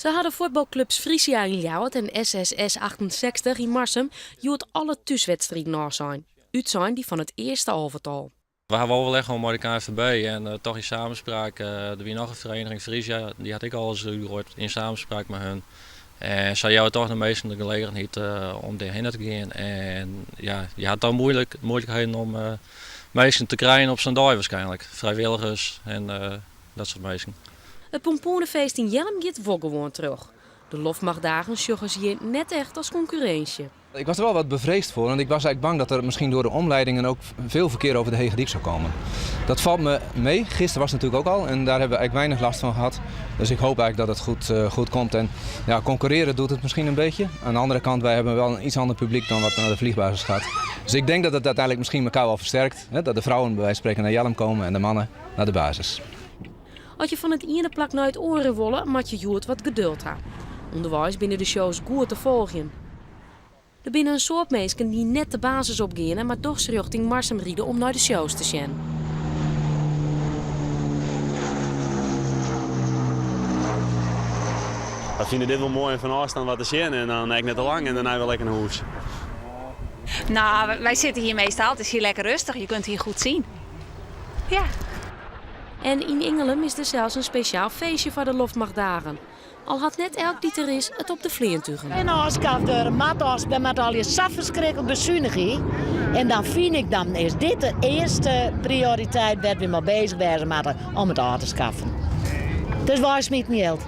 Ze hadden voetbalclubs Frisia in Ljouwert en SSS 68 in Marsum joert alle thuiswedstrijden naar zijn. Uit zijn die van het eerste overtal. We hebben overleg met de KNVB en toch in samenspraak. Er was nog een vereniging Frisia, die had ik al eens gehoord in samenspraak met hun. En zij hadden toch de meeste de gelegenheid om daarheen te gaan. En ja, je had dan moeilijkheden om mensen te krijgen op zijn dag waarschijnlijk. Vrijwilligers en dat soort mensen. Het pompoenenfeest in Jelm gaat wel gewoon terug. De Lofmachtdagen sjoggen ze hier net echt als concurrentie. Ik was er wel wat bevreesd voor, want ik was eigenlijk bang dat er misschien door de omleidingen ook veel verkeer over de Hegediek zou komen. Dat valt me mee. Gisteren was het natuurlijk ook al en daar hebben we eigenlijk weinig last van gehad. Dus ik hoop eigenlijk dat het goed komt. En ja, concurreren doet het misschien een beetje. Aan de andere kant, wij hebben wel een iets ander publiek dan wat naar de vliegbasis gaat. Dus ik denk dat het uiteindelijk misschien elkaar wel versterkt. Hè? Dat de vrouwen bij wijze van spreken naar Jelm komen en de mannen naar de basis. Als je van het ene plak naar het oren willen, moet je joert wat geduld hebben. Onderwijs binnen de shows goed te volgen. Er binnen een soort mensen die net de basis opgaan, maar toch richting Marsum rieden om naar de shows te zien. We vinden dit wel mooi en van afstand wat te zien en dan eigenlijk net te lang en daarna wel lekker naar huis. Nou, wij zitten hier meestal. Het is hier lekker rustig. Je kunt hier goed zien. Ja. En in Ingelum is er zelfs een speciaal feestje voor de Lofmachtdagen. Al had net elk die er is het op de vleentuigen. En als ik af de matos ben met al je safverschrikkelijk bezuiniging. En dan vind ik dan is dit de eerste prioriteit waar we mee bezig zijn om het aan te schaffen. Dus waar is het niet geld?